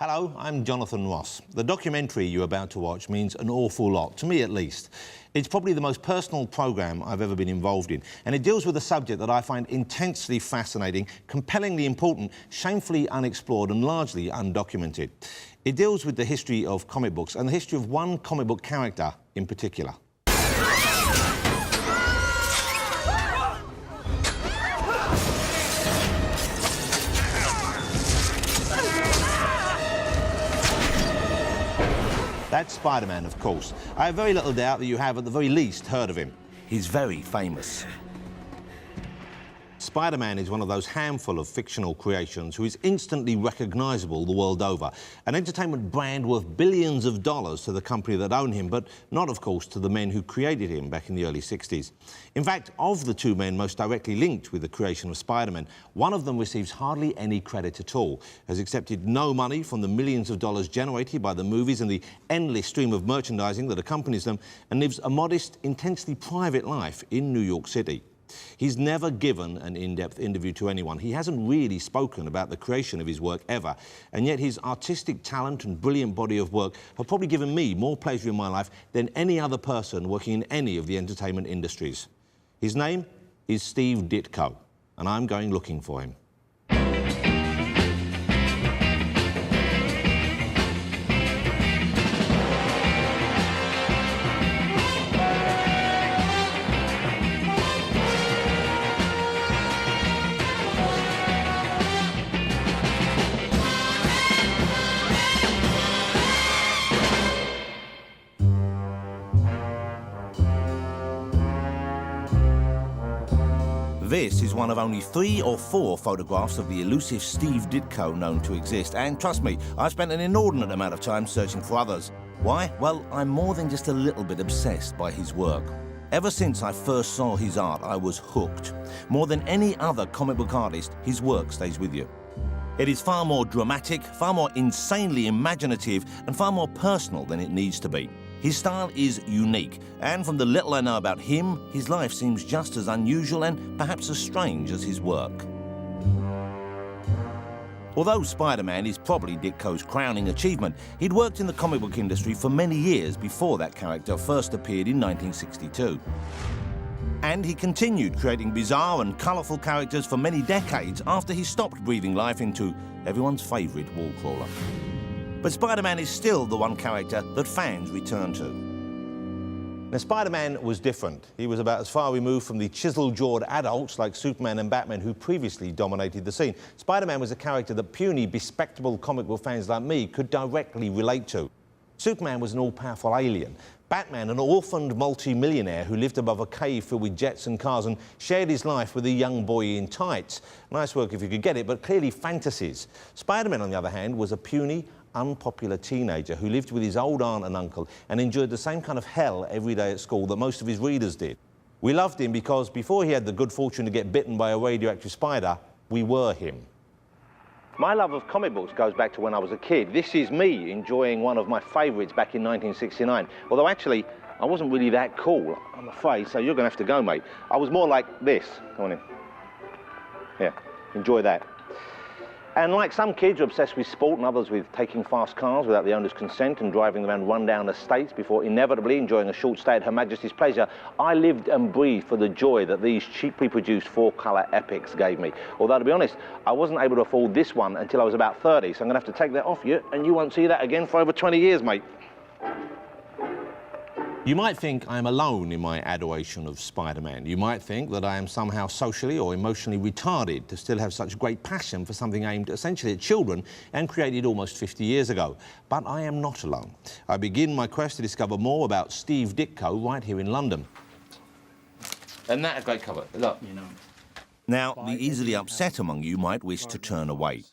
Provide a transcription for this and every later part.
Hello, I'm Jonathan Ross. The documentary you're about to watch means an awful lot, to me at least. It's probably the most personal programme I've ever been involved in, and it deals with a subject that I find intensely fascinating, compellingly important, shamefully unexplored and largely undocumented. It deals with the history of comic books and the history of one comic book character in particular. That's Spider-Man, of course. I have very little doubt that you have, at the very least, heard of him. He's very famous. Spider-Man is one of those handful of fictional creations who is instantly recognisable the world over. An entertainment brand worth billions of dollars to the company that own him, but not, of course, to the men who created him back in the early 60s. In fact, of the two men most directly linked with the creation of Spider-Man, one of them receives hardly any credit at all, has accepted no money from the millions of dollars generated by the movies and the endless stream of merchandising that accompanies them, and lives a modest, intensely private life in New York City. He's never given an in-depth interview to anyone. He hasn't really spoken about the creation of his work ever, and yet his artistic talent and brilliant body of work have probably given me more pleasure in my life than any other person working in any of the entertainment industries. His name is Steve Ditko, and I'm going looking for him. This is one of only 3 or 4 photographs of the elusive Steve Ditko known to exist, and trust me, I've spent an inordinate amount of time searching for others. Why? Well, I'm more than just a little bit obsessed by his work. Ever since I first saw his art, I was hooked. More than any other comic book artist, his work stays with you. It is far more dramatic, far more insanely imaginative, and far more personal than it needs to be. His style is unique, and from the little I know about him, his life seems just as unusual and perhaps as strange as his work. Although Spider-Man is probably Ditko's crowning achievement, he'd worked in the comic book industry for many years before that character first appeared in 1962. And he continued creating bizarre and colourful characters for many decades after he stopped breathing life into everyone's favourite wall crawler. But Spider-Man is still the one character that fans return to. Now, Spider-Man was different. He was about as far removed from the chisel-jawed adults like Superman and Batman who previously dominated the scene. Spider-Man was a character that puny, bespectacled comic book fans like me could directly relate to. Superman was an all-powerful alien. Batman, an orphaned multi-millionaire who lived above a cave filled with jets and cars and shared his life with a young boy in tights. Nice work if you could get it, but clearly fantasies. Spider-Man, on the other hand, was a puny, unpopular teenager who lived with his old aunt and uncle and endured the same kind of hell every day at school that most of his readers did. We loved him because before he had the good fortune to get bitten by a radioactive spider, we were him. My love of comic books goes back to when I was a kid. This is me enjoying one of my favourites back in 1969. Although actually, I wasn't really that cool, I'm afraid, so you're going to have to go, mate. I was more like this. Come on in. Yeah, enjoy that. And like some kids who are obsessed with sport and others with taking fast cars without the owner's consent and driving them around run-down estates before inevitably enjoying a short stay at Her Majesty's pleasure, I lived and breathed for the joy that these cheaply produced 4-colour epics gave me. Although, to be honest, I wasn't able to afford this one until I was about 30, so I'm going to have to take that off you, and you won't see that again for over 20 years, mate. You might think I'm alone in my adoration of Spider-Man. You might think that I am somehow socially or emotionally retarded to still have such great passion for something aimed essentially at children and created almost 50 years ago. But I am not alone. I begin my quest to discover more about Steve Ditko right here in London. Isn't that a great cover? Look. You know. Now, the easily upset among you might wish to turn away.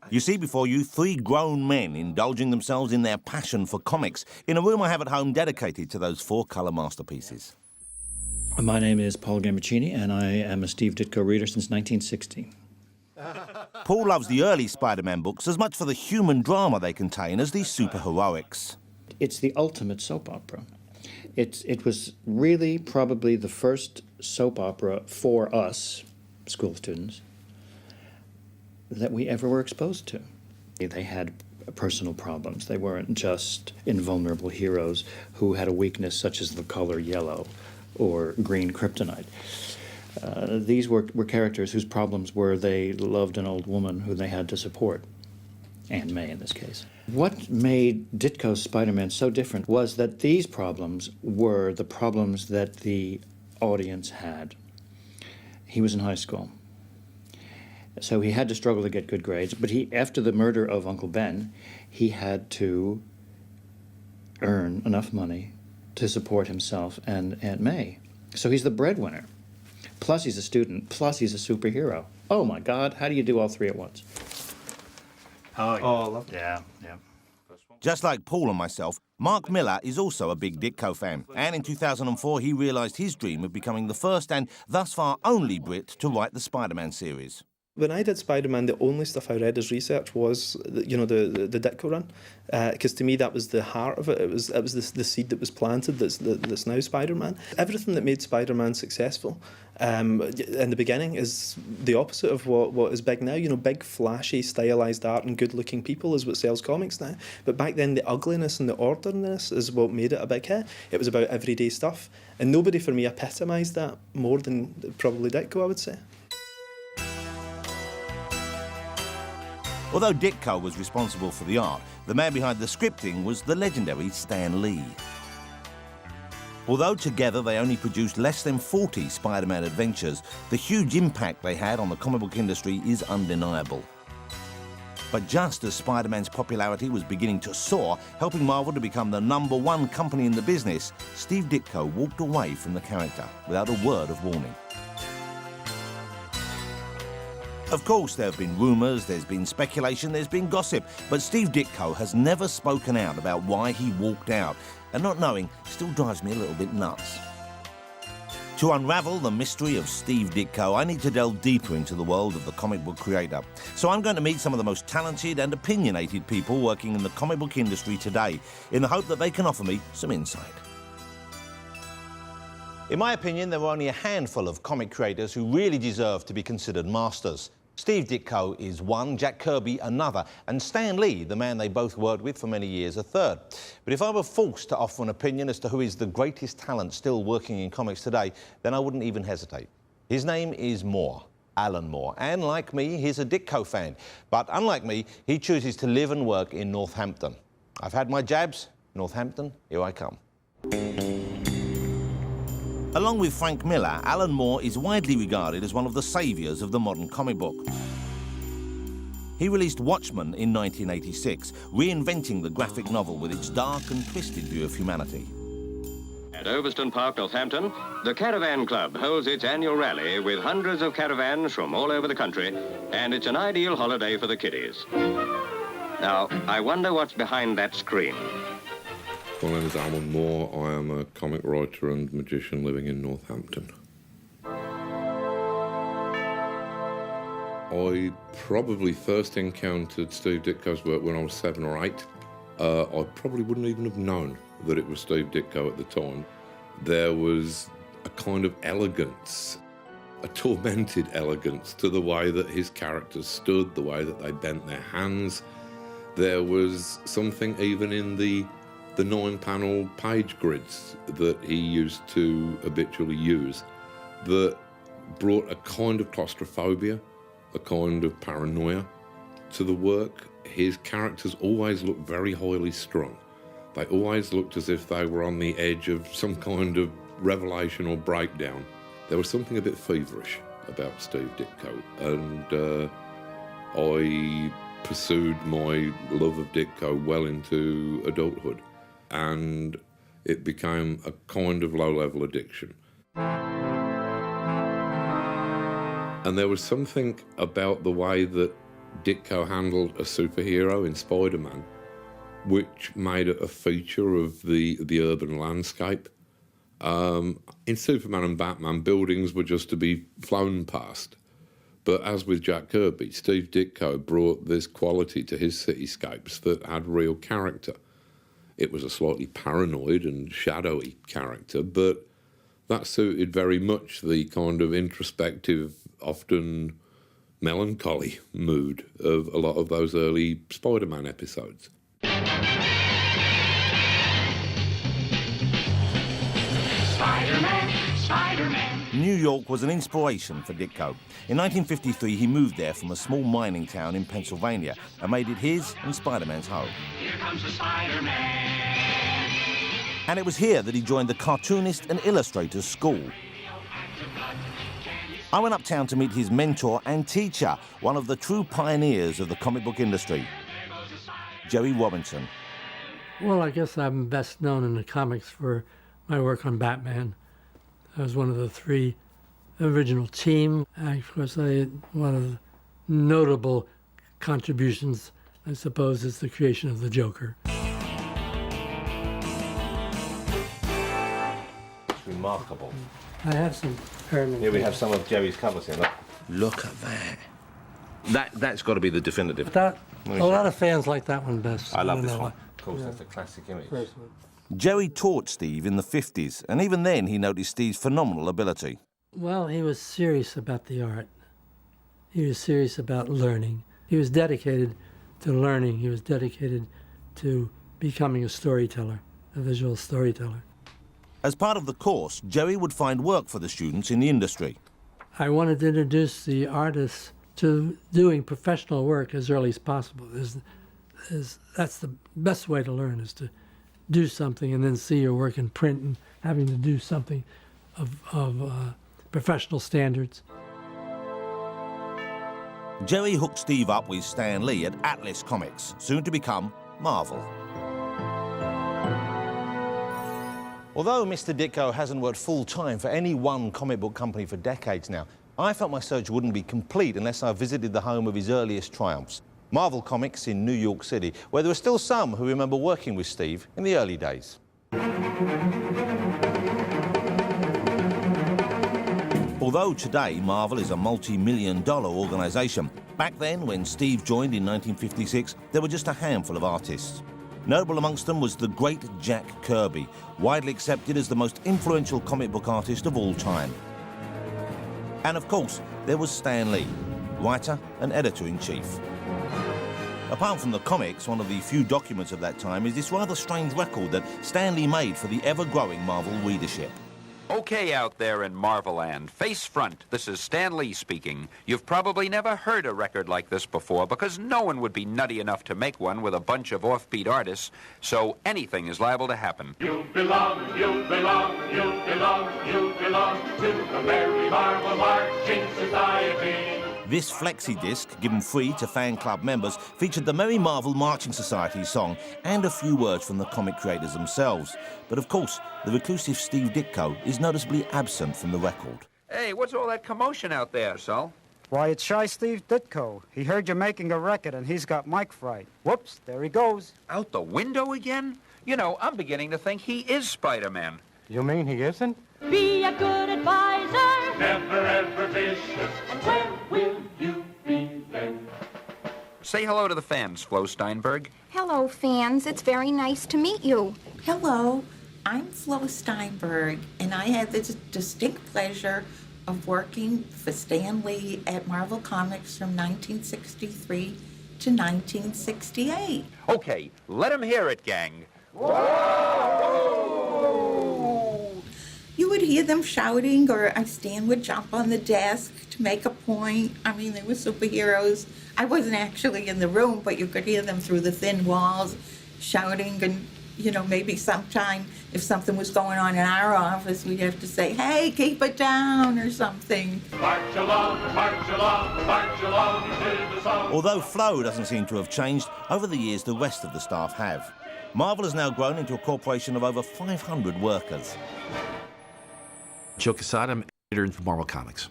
You see before you 3 grown men indulging themselves in their passion for comics in a room I have at home dedicated to those 4-colour masterpieces. My name is Paul Gambaccini, and I am a Steve Ditko reader since 1960. Paul loves the early Spider-Man books as much for the human drama they contain as the superheroics. It's the ultimate soap opera. It was really probably the first soap opera for us, school students, that we ever were exposed to. They had personal problems. They weren't just invulnerable heroes who had a weakness such as the color yellow or green kryptonite. These were characters whose problems were they loved an old woman who they had to support, Aunt May in this case. What made Ditko's Spider-Man so different was that these problems were the problems that the audience had. He was in high school, so he had to struggle to get good grades, but after the murder of Uncle Ben, he had to earn enough money to support himself and Aunt May. So he's the breadwinner. Plus he's a student, plus he's a superhero. Oh my God, how do you do all three at once? Oh, yeah. Oh, lovely. Yeah, yeah. Just like Paul and myself, Mark Millar is also a big Ditko fan, and in 2004 he realised his dream of becoming the first and thus far only Brit to write the Spider-Man series. When I did Spider-Man, the only stuff I read as research was, you know, the Ditko run, because to me that was the heart of it. It was the seed that was planted that's now Spider-Man. Everything that made Spider-Man successful in the beginning is the opposite of what is big now. You know, big, flashy, stylized art and good-looking people is what sells comics now. But back then, the ugliness and the ordinariness is what made it a big hit. It was about everyday stuff, and nobody for me epitomised that more than probably Ditko, I would say. Although Ditko was responsible for the art, the man behind the scripting was the legendary Stan Lee. Although together they only produced less than 40 Spider-Man adventures, the huge impact they had on the comic book industry is undeniable. But just as Spider-Man's popularity was beginning to soar, helping Marvel to become the #1 company in the business, Steve Ditko walked away from the character without a word of warning. Of course, there have been rumours, there's been speculation, there's been gossip, but Steve Ditko has never spoken out about why he walked out, and not knowing still drives me a little bit nuts. To unravel the mystery of Steve Ditko, I need to delve deeper into the world of the comic book creator. So I'm going to meet some of the most talented and opinionated people working in the comic book industry today, in the hope that they can offer me some insight. In my opinion, there are only a handful of comic creators who really deserve to be considered masters. Steve Ditko is one, Jack Kirby another, and Stan Lee, the man they both worked with for many years, a third. But if I were forced to offer an opinion as to who is the greatest talent still working in comics today, then I wouldn't even hesitate. His name is Moore, Alan Moore, and like me, he's a Ditko fan. But unlike me, he chooses to live and work in Northampton. I've had my jabs. Northampton, here I come. Along with Frank Miller, Alan Moore is widely regarded as one of the saviours of the modern comic book. He released Watchmen in 1986, reinventing the graphic novel with its dark and twisted view of humanity. At Overston Park, Northampton, the Caravan Club holds its annual rally with hundreds of caravans from all over the country, and it's an ideal holiday for the kiddies. Now, I wonder what's behind that screen. My name is Alan Moore. I am a comic writer and magician living in Northampton. I probably first encountered Steve Ditko's work when I was 7 or 8. I probably wouldn't even have known that it was Steve Ditko at the time. There was a kind of elegance, a tormented elegance to the way that his characters stood, the way that they bent their hands. There was something even in the 9-panel page grids that he used to habitually use that brought a kind of claustrophobia, a kind of paranoia to the work. His characters always looked very highly strung. They always looked as if they were on the edge of some kind of revelation or breakdown. There was something a bit feverish about Steve Ditko, and I pursued my love of Ditko well into adulthood, and it became a kind of low-level addiction. And there was something about the way that Ditko handled a superhero in Spider-Man which made it a feature of the urban landscape. In Superman and Batman, buildings were just to be flown past. But as with Jack Kirby, Steve Ditko brought this quality to his cityscapes that had real character. It was a slightly paranoid and shadowy character, but that suited very much the kind of introspective, often melancholy mood of a lot of those early Spider-Man episodes. Spider-Man, Spider-Man. New York was an inspiration for Ditko. In 1953, he moved there from a small mining town in Pennsylvania and made it his and Spider-Man's home. Here comes the Spider-Man. And it was here that he joined the Cartoonist and Illustrators School. I went uptown to meet his mentor and teacher, one of the true pioneers of the comic book industry, Jerry Robinson. Well, I guess I'm best known in the comics for my work on Batman. I was one of the three original team. Of course, one of the notable contributions, I suppose, is the creation of the Joker. It's remarkable. I have some permanent. Here we have some of Jerry's covers here. Look at that. That's got to be the definitive. A lot of fans like that one best. I love this know one. why. Of course, that's a classic image. First one. Jerry taught Steve in the 50s, and even then he noticed Steve's phenomenal ability. Well, he was serious about the art. He was serious about learning. He was dedicated to learning. He was dedicated to becoming a storyteller, a visual storyteller. As part of the course, Jerry would find work for the students in the industry. I wanted to introduce the artists to doing professional work as early as possible. That's the best way to learn, is to do something and then see your work in print and having to do something of professional standards. Jerry hooked Steve up with Stan Lee at Atlas Comics, soon to become Marvel. Although Mr. Ditko hasn't worked full-time for any one comic book company for decades now, I felt my search wouldn't be complete unless I visited the home of his earliest triumphs, Marvel Comics in New York City, where there are still some who remember working with Steve in the early days. Although today Marvel is a multi-million-dollar organisation, back then, when Steve joined in 1956, there were just a handful of artists. Notable amongst them was the great Jack Kirby, widely accepted as the most influential comic book artist of all time. And of course, there was Stan Lee, writer and editor-in-chief. Apart from the comics, one of the few documents of that time is this rather strange record that Stan Lee made for the ever-growing Marvel readership. Okay, out there in Marvel-land, face front, this is Stan Lee speaking. You've probably never heard a record like this before because no one would be nutty enough to make one with a bunch of offbeat artists, so anything is liable to happen. You belong, you belong, you belong, you belong to the Merry Marvel Marching Society. This flexi disc, given free to fan club members, featured the Merry Marvel Marching Society song and a few words from the comic creators themselves. But of course, the reclusive Steve Ditko is noticeably absent from the record. Hey, what's all that commotion out there, Sol? Why, it's Shy Steve Ditko. He heard you're making a record and he's got mic fright. Whoops, there he goes. Out the window again? You know, I'm beginning to think he is Spider-Man. You mean he isn't? Be a good advisor. Never ever vicious. And when Will you be then? Say hello to the fans, Flo Steinberg. Hello, fans. It's very nice to meet you. Hello, I'm Flo Steinberg, and I had the distinct pleasure of working for Stan Lee at Marvel Comics from 1963 to 1968. Okay, let him hear it, gang. You would hear them shouting, or Stan would jump on the desk to make a point. I mean, they were superheroes. I wasn't actually in the room, but you could hear them through the thin walls shouting, and, you know, maybe sometime if something was going on in our office, we'd have to say, hey, keep it down, or something. March along, march along, march along to the song. Although Flo doesn't seem to have changed, over the years the rest of the staff have. Marvel has now grown into a corporation of over 500 workers. Joe Quesada, I'm editor for Marvel Comics.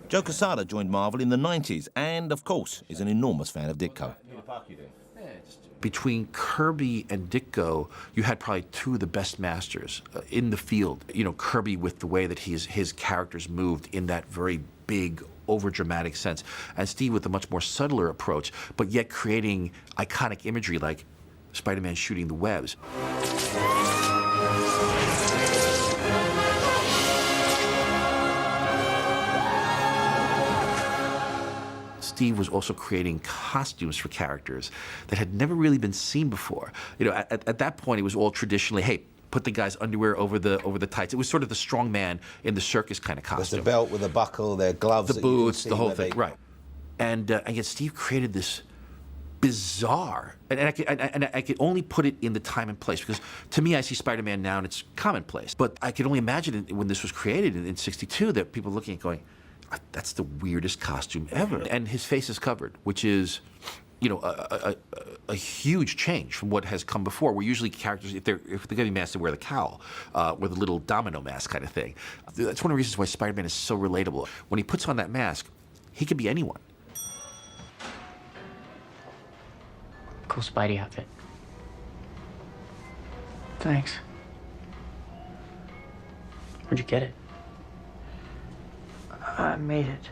Joe Quesada joined Marvel in the 90s and, of course, is an enormous fan of Ditko. Between Kirby and Ditko, you had probably two of the best masters in the field. You know, Kirby with the way that his characters moved in that very big, over-dramatic sense, and Steve with a much more subtler approach, but yet creating iconic imagery like Spider-Man shooting the webs. Steve was also creating costumes for characters that had never really been seen before. You know, at that point, it was all traditionally, hey, put the guy's underwear over the tights. It was sort of the strong man in the circus kind of costume. There's the belt with the buckle, their gloves, the boots, the whole thing, right? And yet Steve created this bizarre, and I could only put it in the time and place, because to me I see Spider-Man now and it's commonplace. But I could only imagine when this was created in '62 that people looking at it going, that's the weirdest costume ever. And his face is covered, which is, you know, a huge change from what has come before. Where usually characters, if they're getting masked, they wear the cowl, with a little domino mask kind of thing. That's one of the reasons why Spider-Man is so relatable. When he puts on that mask, he could be anyone. Cool Spidey outfit. Thanks. Where'd you get it? I made it.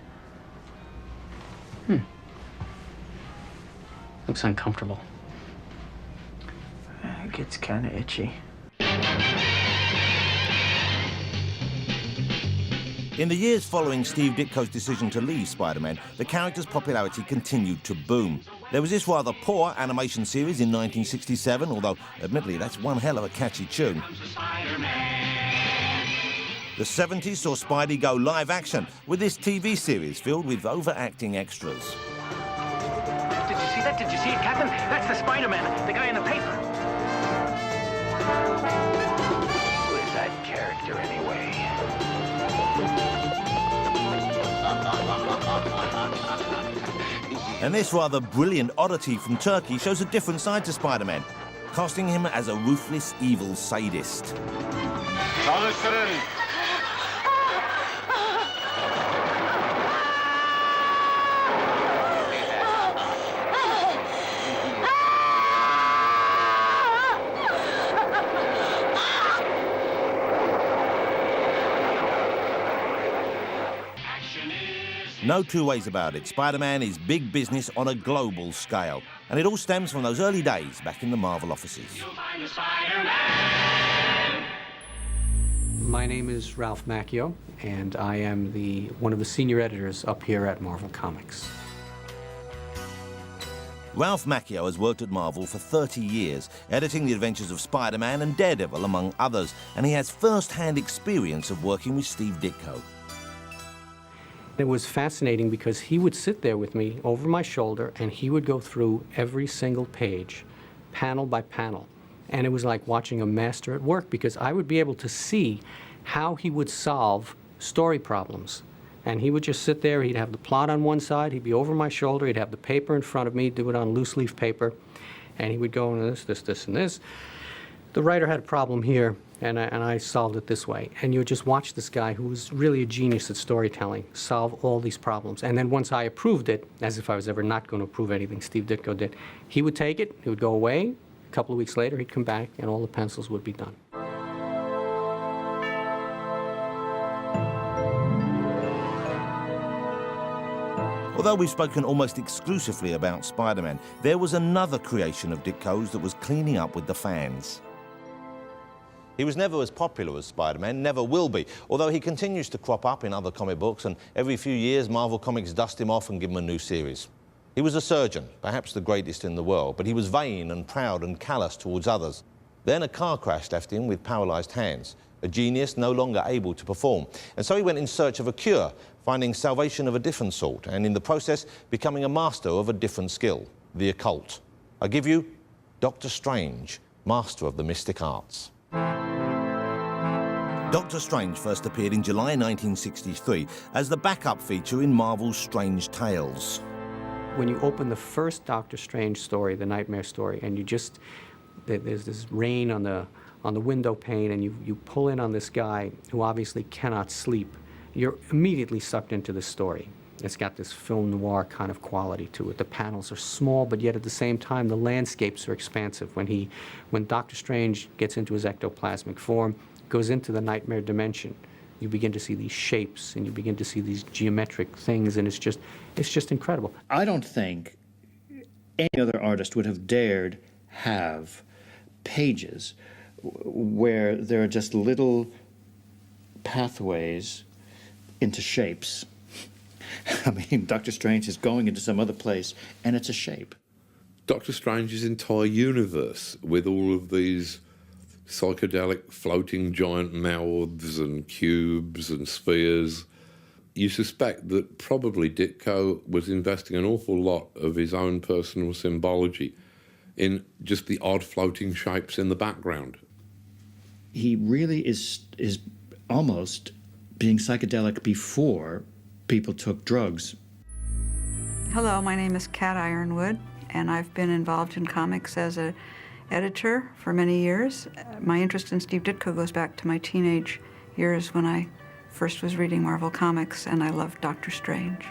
Looks uncomfortable. It gets kind of itchy. In the years following Steve Ditko's decision to leave Spider-Man, the character's popularity continued to boom. There was this rather poor animation series in 1967, although, admittedly, that's one hell of a catchy tune. The 70s saw Spidey go live action with this TV series filled with overacting extras. Did you see that? Did you see it, Captain? That's the Spider-Man, the guy in the paper. Who is that character, anyway? And this rather brilliant oddity from Turkey shows a different side to Spider-Man, casting him as a ruthless, evil sadist. Çalıştırın. No two ways about it, Spider-Man is big business on a global scale. And it all stems from those early days back in the Marvel offices. My name is Ralph Macchio, and I am one of the senior editors up here at Marvel Comics. Ralph Macchio has worked at Marvel for 30 years, editing the adventures of Spider-Man and Daredevil, among others, and he has first-hand experience of working with Steve Ditko. It was fascinating because he would sit there with me over my shoulder and he would go through every single page, panel by panel. And it was like watching a master at work, because I would be able to see how he would solve story problems. And he would just sit there, he'd have the plot on one side, he'd be over my shoulder, he'd have the paper in front of me, do it on loose leaf paper, and he would go into this, and this. The writer had a problem here, and I solved it this way. And you would just watch this guy, who was really a genius at storytelling, solve all these problems. And then once I approved it, as if I was ever not going to approve anything Steve Ditko did, he would take it, he would go away. A couple of weeks later, he'd come back, and all the pencils would be done. Although we've spoken almost exclusively about Spider-Man, there was another creation of Ditko's that was cleaning up with the fans. He was never as popular as Spider-Man, never will be, although he continues to crop up in other comic books, and every few years Marvel Comics dust him off and give him a new series. He was a surgeon, perhaps the greatest in the world, but he was vain and proud and callous towards others. Then a car crash left him with paralysed hands, a genius no longer able to perform. And so he went in search of a cure, finding salvation of a different sort, and in the process becoming a master of a different skill, the occult. I give you Dr. Strange, master of the mystic arts. Doctor Strange first appeared in July 1963 as the backup feature in Marvel's Strange Tales. When you open the first Doctor Strange story, the Nightmare story, and there's this rain on the window pane, and you pull in on this guy who obviously cannot sleep, you're immediately sucked into the story. It's got this film noir kind of quality to it. The panels are small, but yet at the same time, the landscapes are expansive. When Doctor Strange gets into his ectoplasmic form, goes into the nightmare dimension, you begin to see these shapes and you begin to see these geometric things, and it's just incredible. I don't think any other artist would have dared have pages where there are just little pathways into shapes I mean, Doctor Strange is going into some other place, and it's a shape. Doctor Strange's entire universe, with all of these psychedelic floating giant mouths and cubes and spheres, you suspect that probably Ditko was investing an awful lot of his own personal symbology in just the odd floating shapes in the background. He really is almost being psychedelic before people took drugs. Hello, my name is Kat Ironwood, and I've been involved in comics as an editor for many years. My interest in Steve Ditko goes back to my teenage years when I first was reading Marvel Comics, and I loved Doctor Strange.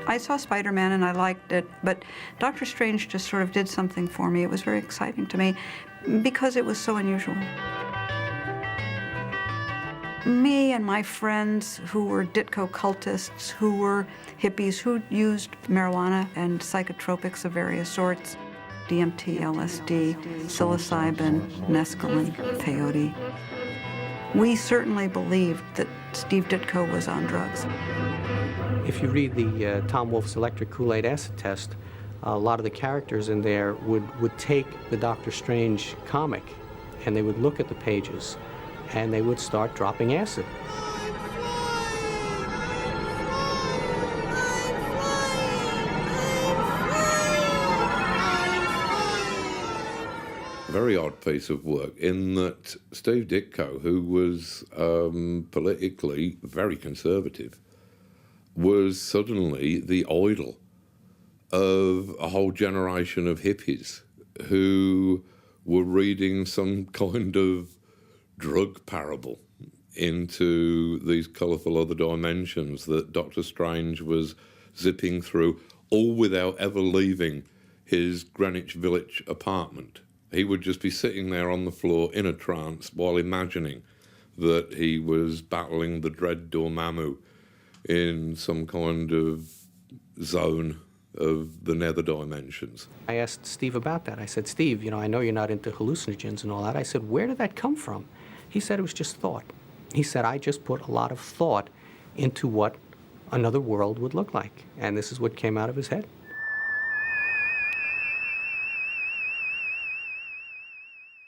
I saw Spider-Man and I liked it, but Doctor Strange just sort of did something for me. It was very exciting to me because it was so unusual. Me and my friends who were Ditko cultists, who were hippies, who used marijuana and psychotropics of various sorts, DMT, LSD, psilocybin, mescaline, peyote. We certainly believed that Steve Ditko was on drugs. If you read the Tom Wolfe's Electric Kool-Aid Acid Test, a lot of the characters in there would take the Doctor Strange comic and they would look at the pages and they would start dropping acid. Very odd piece of work in that Steve Ditko, who was politically very conservative, was suddenly the idol of a whole generation of hippies who were reading some kind of drug parable into these colourful other dimensions that Doctor Strange was zipping through, all without ever leaving his Greenwich Village apartment. He would just be sitting there on the floor in a trance while imagining that he was battling the dread Dormammu in some kind of zone of the nether dimensions. I asked Steve about that. I said, Steve, you know, I know you're not into hallucinogens and all that. I said, where did that come from? He said it was just thought. He said, I just put a lot of thought into what another world would look like. And this is what came out of his head.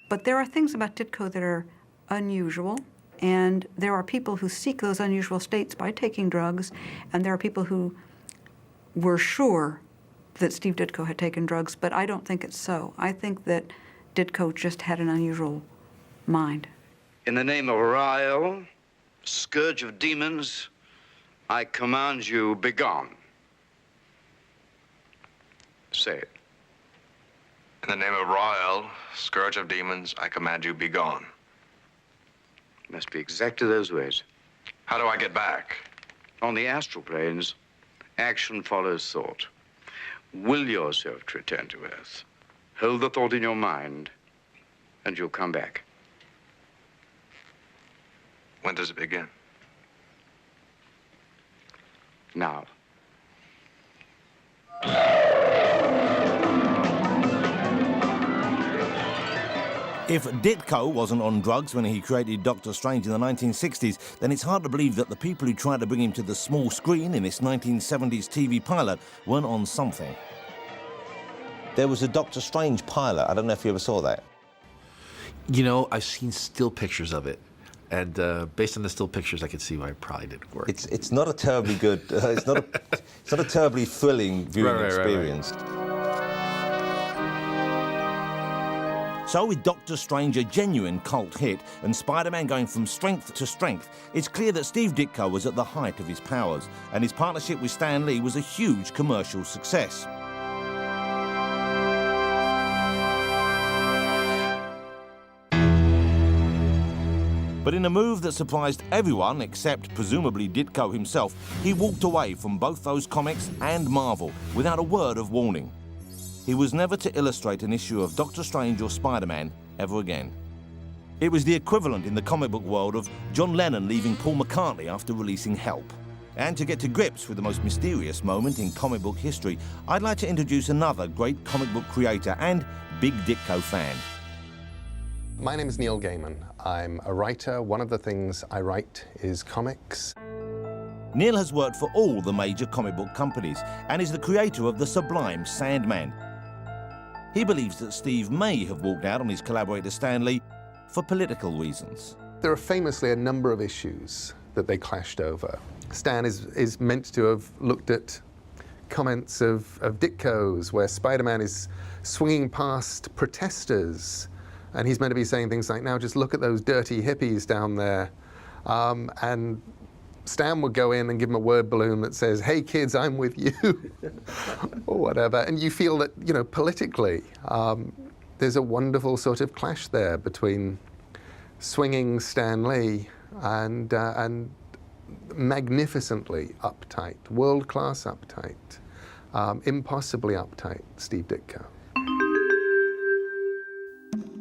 But there are things about Ditko that are unusual, and there are people who seek those unusual states by taking drugs, and there are people who were sure that Steve Ditko had taken drugs, but I don't think it's so. I think that Ditko just had an unusual mind. In the name of Rael, scourge of demons, I command you, begone. Say it. In the name of Rael, scourge of demons, I command you, begone. Must be exactly those words. How do I get back? On the astral planes, action follows thought. Will yourself to return to Earth. Hold the thought in your mind, and you'll come back. When does it begin? Now. If Ditko wasn't on drugs when he created Doctor Strange in the 1960s, then it's hard to believe that the people who tried to bring him to the small screen in this 1970s TV pilot weren't on something. There was a Doctor Strange pilot. I don't know if you ever saw that. You know, I've seen still pictures of it. And based on the still pictures, I could see why it probably didn't work. It's not a terribly good, it's not a terribly thrilling viewing experience. Right. So with Doctor Strange a genuine cult hit and Spider-Man going from strength to strength, it's clear that Steve Ditko was at the height of his powers, and his partnership with Stan Lee was a huge commercial success. But in a move that surprised everyone except presumably Ditko himself, he walked away from both those comics and Marvel without a word of warning. He was never to illustrate an issue of Doctor Strange or Spider-Man ever again. It was the equivalent in the comic book world of John Lennon leaving Paul McCartney after releasing Help. And to get to grips with the most mysterious moment in comic book history, I'd like to introduce another great comic book creator and big Ditko fan. My name is Neil Gaiman. I'm a writer. One of the things I write is comics. Neil has worked for all the major comic book companies and is the creator of the sublime Sandman. He believes that Steve may have walked out on his collaborator Stan Lee for political reasons. There are famously a number of issues that they clashed over. Stan is meant to have looked at comments of Ditko's where Spider-Man is swinging past protesters, and he's meant to be saying things like, now just look at those dirty hippies down there. And Stan would go in and give him a word balloon that says, hey kids, I'm with you, or whatever. And you feel that, you know, politically, there's a wonderful sort of clash there between swinging Stan Lee and magnificently uptight, world-class uptight, impossibly uptight Steve Ditko.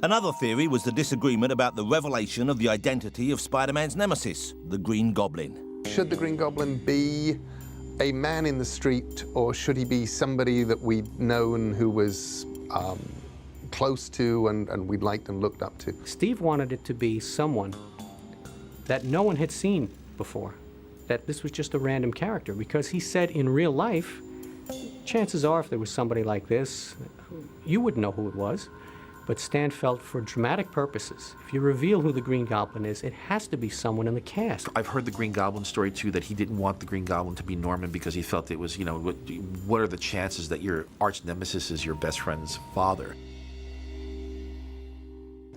Another theory was the disagreement about the revelation of the identity of Spider-Man's nemesis, the Green Goblin. Should the Green Goblin be a man in the street, or should he be somebody that we'd known who was close to and we'd liked and looked up to? Steve wanted it to be someone that no one had seen before, that this was just a random character, because he said in real life, chances are if there was somebody like this, you wouldn't know who it was. But Stan felt for dramatic purposes, if you reveal who the Green Goblin is, it has to be someone in the cast. I've heard the Green Goblin story too, that he didn't want the Green Goblin to be Norman because he felt it was, you know, what are the chances that your arch nemesis is your best friend's father?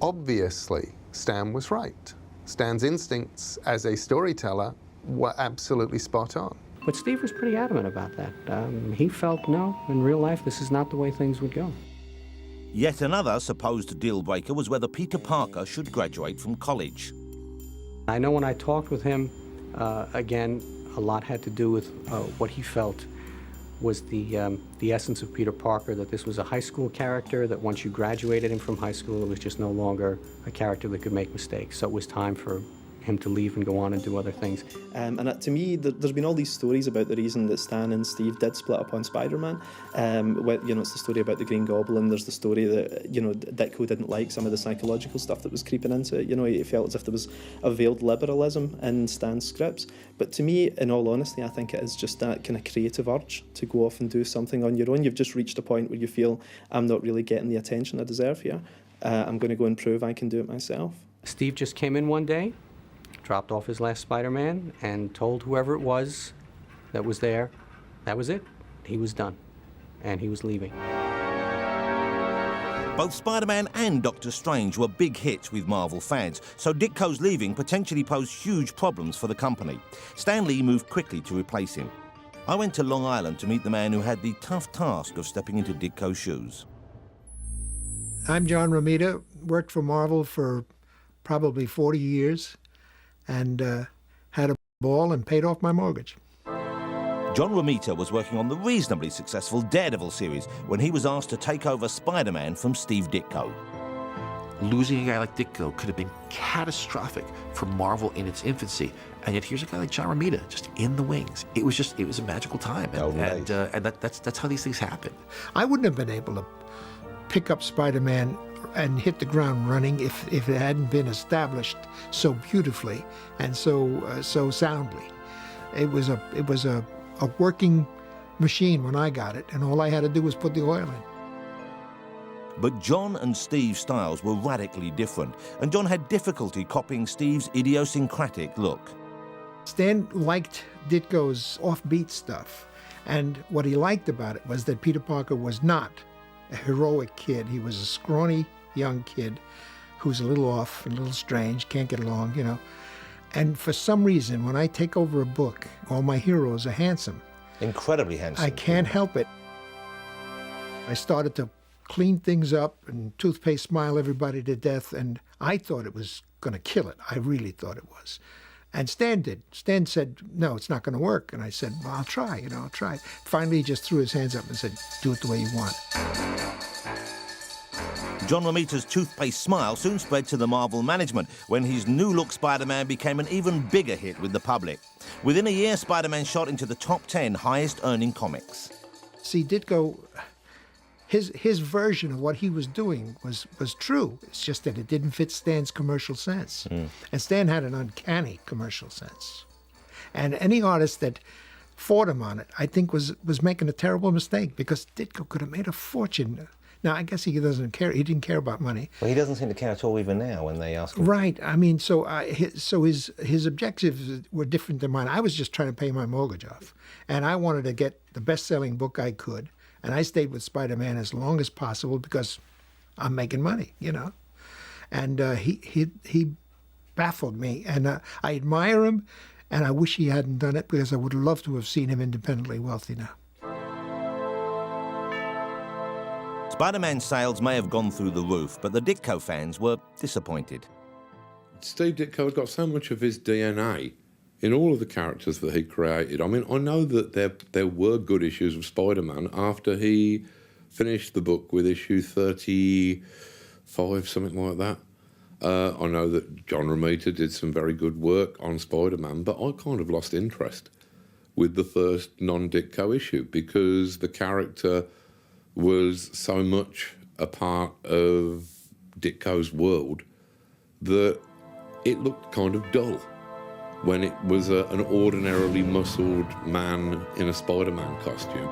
Obviously, Stan was right. Stan's instincts as a storyteller were absolutely spot on. But Steve was pretty adamant about that. He felt, no, in real life, this is not the way things would go. Yet another supposed deal breaker was whether Peter Parker should graduate from college. I know when I talked with him, again, a lot had to do with what he felt was the essence of Peter Parker, that this was a high school character, that once you graduated him from high school, it was just no longer a character that could make mistakes. So it was time for him to leave and go on and do other things. And to me, there's been all these stories about the reason that Stan and Steve did split up on Spider-Man. You know, it's the story about the Green Goblin. There's the story that, you know, Ditko didn't like some of the psychological stuff that was creeping into it. You know, he felt as if there was a veiled liberalism in Stan's scripts. But to me, in all honesty, I think it is just that kind of creative urge to go off and do something on your own. You've just reached a point where you feel, I'm not really getting the attention I deserve here. I'm going to go and prove I can do it myself. Steve just came in one day, dropped off his last Spider-Man, and told whoever it was that was there, that was it. He was done, and he was leaving. Both Spider-Man and Doctor Strange were big hits with Marvel fans, so Ditko's leaving potentially posed huge problems for the company. Stan Lee moved quickly to replace him. I went to Long Island to meet the man who had the tough task of stepping into Ditko's shoes. I'm John Romita, worked for Marvel for probably 40 years. And had a ball and paid off my mortgage. John Romita was working on the reasonably successful Daredevil series when he was asked to take over Spider-Man from Steve Ditko. Losing a guy like Ditko could have been catastrophic for Marvel in its infancy, and yet here's a guy like John Romita just in the wings. It was a magical time, and that's how these things happen. I wouldn't have been able to pick up Spider-Man and hit the ground running if it hadn't been established so beautifully and so soundly. It was a working machine when I got it, and all I had to do was put the oil in. But John and Steve's styles were radically different, and John had difficulty copying Steve's idiosyncratic look. Stan liked Ditko's offbeat stuff, and what he liked about it was that Peter Parker was not a heroic kid. He was a scrawny young kid who's a little off and a little strange, can't get along, you know. And for some reason, when I take over a book, all my heroes are handsome. Incredibly handsome. I can't help it. I started to clean things up and toothpaste smile everybody to death, and I thought it was going to kill it. I really thought it was. And Stan did. Stan said, no, it's not going to work. And I said, well, I'll try, you know, I'll try. Finally, he just threw his hands up and said, do it the way you want. John Romita's toothpaste smile soon spread to the Marvel management when his new-look Spider-Man became an even bigger hit with the public. Within a year, Spider-Man shot into the top 10 highest-earning comics. See, Ditko his version of what he was doing was true. It's just that it didn't fit Stan's commercial sense. And Stan had an uncanny commercial sense. And any artist that fought him on it, I think was making a terrible mistake, because Ditko could have made a fortune. Now, I guess he doesn't care. He didn't care about money. Well, he doesn't seem to care at all even now when they ask him. Right. I mean, so his objectives were different than mine. I was just trying to pay my mortgage off, and I wanted to get the best-selling book I could, and I stayed with Spider-Man as long as possible because I'm making money, you know. And he baffled me, and I admire him, and I wish he hadn't done it, because I would love to have seen him independently wealthy now. Spider-Man sales may have gone through the roof, but the Ditko fans were disappointed. Steve Ditko had got so much of his DNA in all of the characters that he created. I mean, I know that there were good issues of Spider-Man after he finished the book with issue 35, something like that. I know that John Romita did some very good work on Spider-Man, but I kind of lost interest with the first non-Ditko issue, because the character was so much a part of Ditko's world that it looked kind of dull when it was an ordinarily muscled man in a Spider-Man costume.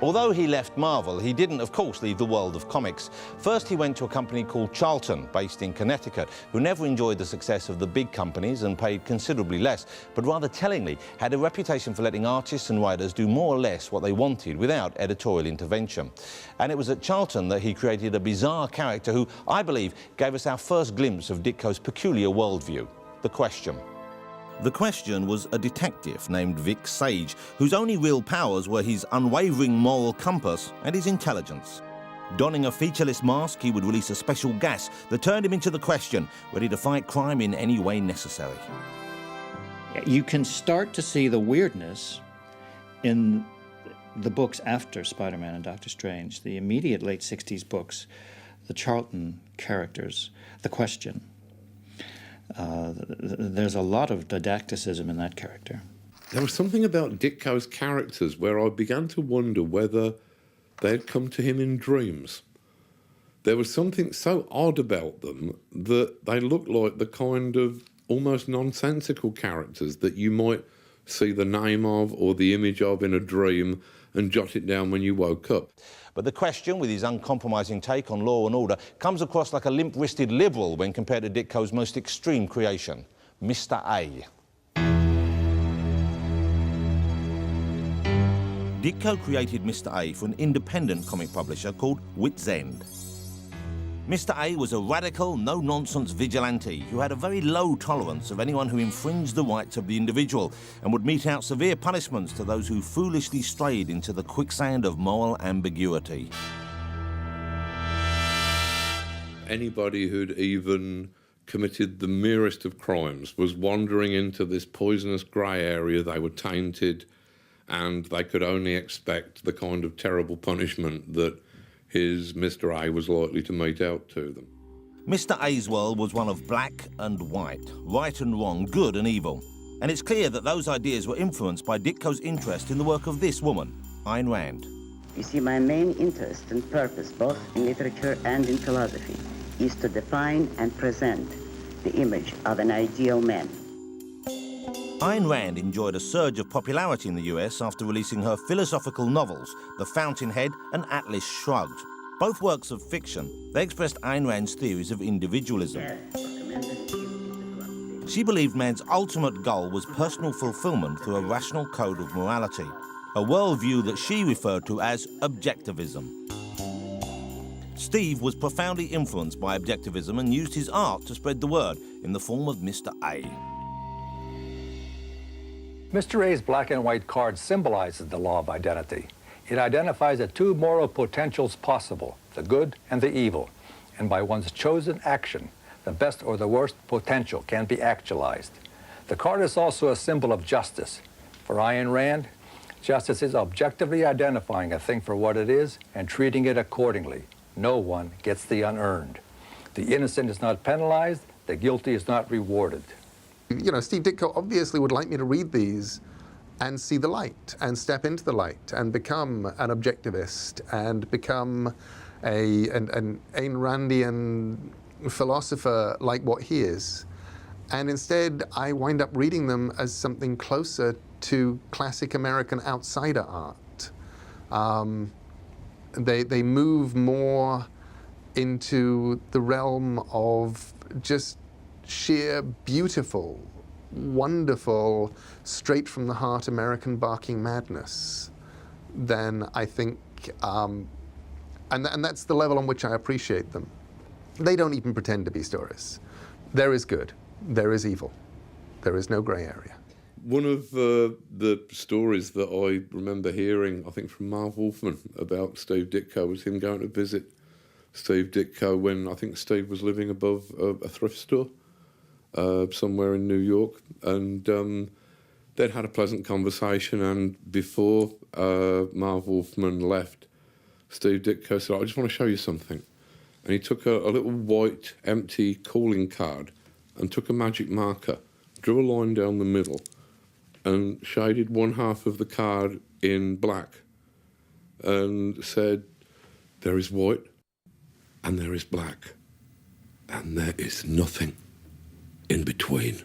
Although he left Marvel, he didn't, of course, leave the world of comics. First, he went to a company called Charlton, based in Connecticut, who never enjoyed the success of the big companies and paid considerably less, but rather tellingly had a reputation for letting artists and writers do more or less what they wanted without editorial intervention. And it was at Charlton that he created a bizarre character who, I believe, gave us our first glimpse of Ditko's peculiar worldview, the Question. The Question was a detective named Vic Sage, whose only real powers were his unwavering moral compass and his intelligence. Donning a featureless mask, he would release a special gas that turned him into the Question, ready to fight crime in any way necessary. You can start to see the weirdness in the books after Spider-Man and Doctor Strange, the immediate late 60s books, the Charlton characters, the Question. There's a lot of didacticism in that character. There was something about Ditko's characters where I began to wonder whether they had come to him in dreams. There was something so odd about them that they looked like the kind of almost nonsensical characters that you might see the name of or the image of in a dream and jot it down when you woke up. But the Question, with his uncompromising take on law and order, comes across like a limp-wristed liberal when compared to Ditko's most extreme creation, Mr. A. Ditko created Mr. A for an independent comic publisher called Wits End. Mr. A was a radical, no-nonsense vigilante who had a very low tolerance of anyone who infringed the rights of the individual and would mete out severe punishments to those who foolishly strayed into the quicksand of moral ambiguity. Anybody who'd even committed the merest of crimes was wandering into this poisonous grey area. They were tainted, and they could only expect the kind of terrible punishment that his Mr. A was likely to mete out to them. Mr. A's world was one of black and white, right and wrong, good and evil. And it's clear that those ideas were influenced by Ditko's interest in the work of this woman, Ayn Rand. You see, my main interest and purpose, both in literature and in philosophy, is to define and present the image of an ideal man. Ayn Rand enjoyed a surge of popularity in the US after releasing her philosophical novels, The Fountainhead and Atlas Shrugged. Both works of fiction, they expressed Ayn Rand's theories of individualism. She believed man's ultimate goal was personal fulfillment through a rational code of morality, a worldview that she referred to as objectivism. Steve was profoundly influenced by objectivism and used his art to spread the word in the form of Mr. A. Mr. A's black and white card symbolizes the law of identity. It identifies the two moral potentials possible, the good and the evil, and by one's chosen action, the best or the worst potential can be actualized. The card is also a symbol of justice. For Ayn Rand, justice is objectively identifying a thing for what it is and treating it accordingly. No one gets the unearned. The innocent is not penalized, the guilty is not rewarded. You know, Steve Ditko obviously would like me to read these and see the light and step into the light and become an objectivist and become an Ayn Randian philosopher like what he is. And instead, I wind up reading them as something closer to classic American outsider art. They move more into the realm of just sheer, beautiful, wonderful, straight from the heart American barking madness than I think, and that's the level on which I appreciate them. They don't even pretend to be stories. There is good, there is evil, there is no grey area. One of the stories that I remember hearing, I think from Marv Wolfman, about Steve Ditko was him going to visit Steve Ditko when I think Steve was living above a thrift store somewhere in New York, and they'd had a pleasant conversation, and before Marv Wolfman left, Steve Ditko said, I just want to show you something. And he took a little white empty calling card and took a magic marker, drew a line down the middle, and shaded one half of the card in black and said, there is white and there is black and there is nothing in between.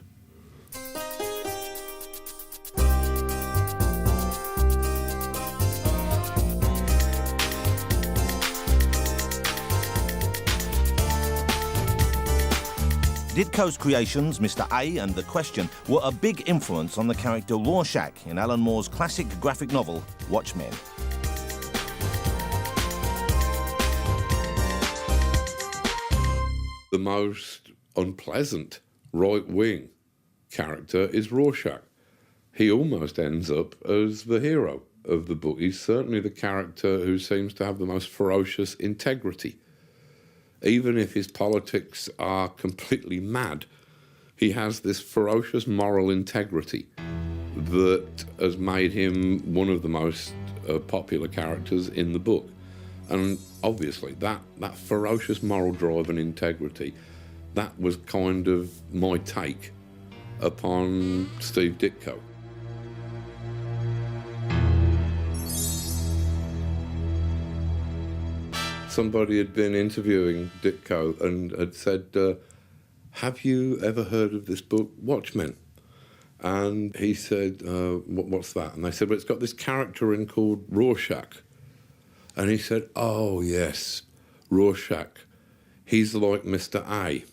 Ditko's creations, Mr. A and The Question, were a big influence on the character Rorschach in Alan Moore's classic graphic novel, Watchmen. The most unpleasant right-wing character is Rorschach. He almost ends up as the hero of the book. He's certainly the character who seems to have the most ferocious integrity. Even if his politics are completely mad, he has this ferocious moral integrity that has made him one of the most popular characters in the book. And obviously, that ferocious moral drive and integrity, that was kind of my take upon Steve Ditko. Somebody had been interviewing Ditko and had said, have you ever heard of this book, Watchmen? And he said, what's that? And they said, well, it's got this character in called Rorschach. And he said, oh, yes, Rorschach. He's like Mr. A,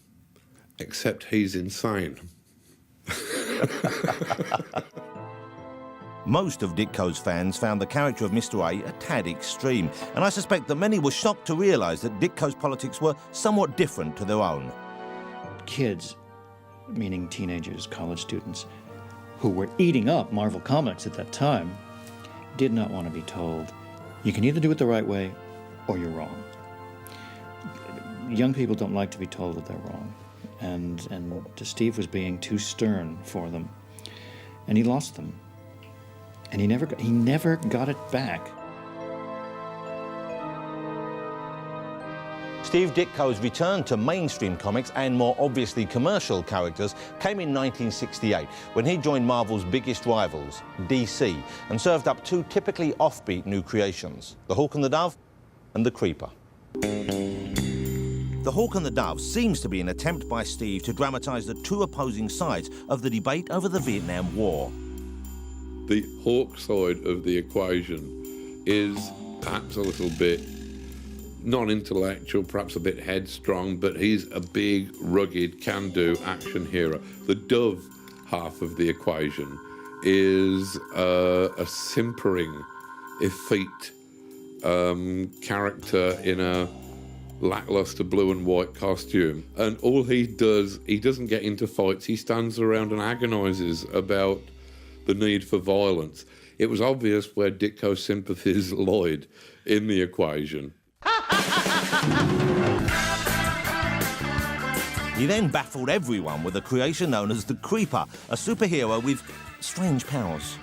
except he's insane. Most of Ditko's fans found the character of Mr. A tad extreme, and I suspect that many were shocked to realise that Ditko's politics were somewhat different to their own. Kids, meaning teenagers, college students, who were eating up Marvel Comics at that time, did not want to be told, you can either do it the right way or you're wrong. Young people don't like to be told that they're wrong, and Steve was being too stern for them, and he lost them. And he never got it back. Steve Ditko's return to mainstream comics and more obviously commercial characters came in 1968 when he joined Marvel's biggest rivals, DC, and served up two typically offbeat new creations, The Hawk and the Dove and The Creeper. The Hawk and the Dove seems to be an attempt by Steve to dramatise the two opposing sides of the debate over the Vietnam War. The Hawk side of the equation is perhaps a little bit non-intellectual, perhaps a bit headstrong, but he's a big, rugged, can-do action hero. The Dove half of the equation is a simpering, effete character in a lackluster blue and white costume. And all he does, he doesn't get into fights, he stands around and agonises about the need for violence. It was obvious where Ditko's sympathies lied in the equation. He then baffled everyone with a creation known as the Creeper, a superhero with strange powers.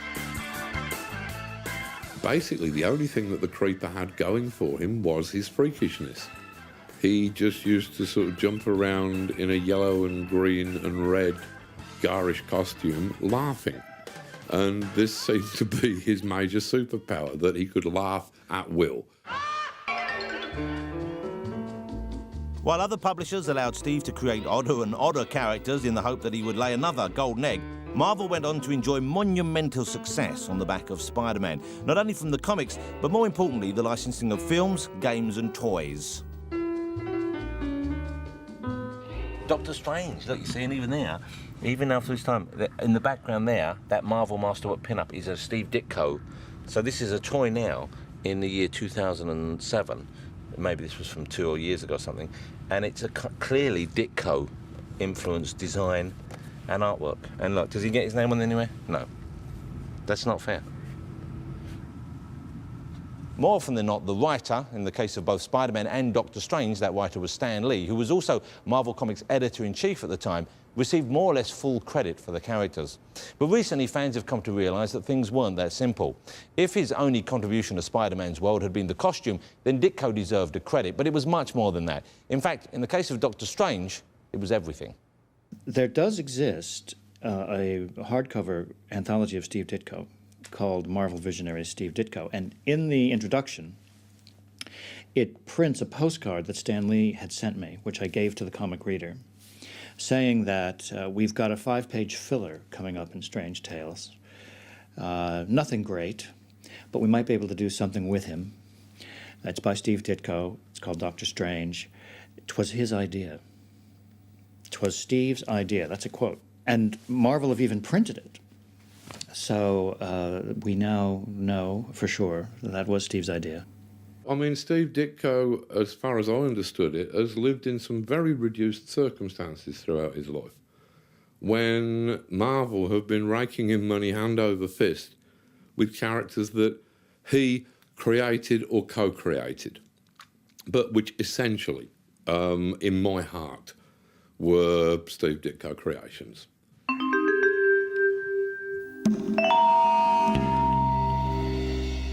Basically, the only thing that the Creeper had going for him was his freakishness. He just used to sort of jump around in a yellow and green and red garish costume laughing. And this seemed to be his major superpower, that he could laugh at will. While other publishers allowed Steve to create odder and odder characters in the hope that he would lay another golden egg, Marvel went on to enjoy monumental success on the back of Spider-Man, not only from the comics, but more importantly, the licensing of films, games and toys. Doctor Strange, look, you see, and even there, even after this time, in the background there, that Marvel Masterwork pin-up is a Steve Ditko. So this is a toy now in the year 2007. Maybe this was from 2 years ago or something. And it's a clearly Ditko influenced design and artwork. And look, does he get his name on anywhere? No. That's not fair. More often than not, the writer, in the case of both Spider-Man and Doctor Strange, that writer was Stan Lee, who was also Marvel Comics editor-in-chief at the time, received more or less full credit for the characters. But recently, fans have come to realise that things weren't that simple. If his only contribution to Spider-Man's world had been the costume, then Ditko deserved the credit, but it was much more than that. In fact, in the case of Doctor Strange, it was everything. There does exist a hardcover anthology of Steve Ditko called Marvel Visionary Steve Ditko, and in the introduction, it prints a postcard that Stan Lee had sent me, which I gave to the comic reader, saying that we've got a 5-page filler coming up in Strange Tales. Nothing great, but we might be able to do something with him. It's by Steve Ditko. It's called Doctor Strange. 'Twas his idea. 'Twas Steve's idea. That's a quote. And Marvel have even printed it. So we now know for sure that was Steve's idea. I mean, Steve Ditko, as far as I understood it, has lived in some very reduced circumstances throughout his life. When Marvel have been raking in money hand over fist with characters that he created or co-created, but which essentially, in my heart, were Steve Ditko creations.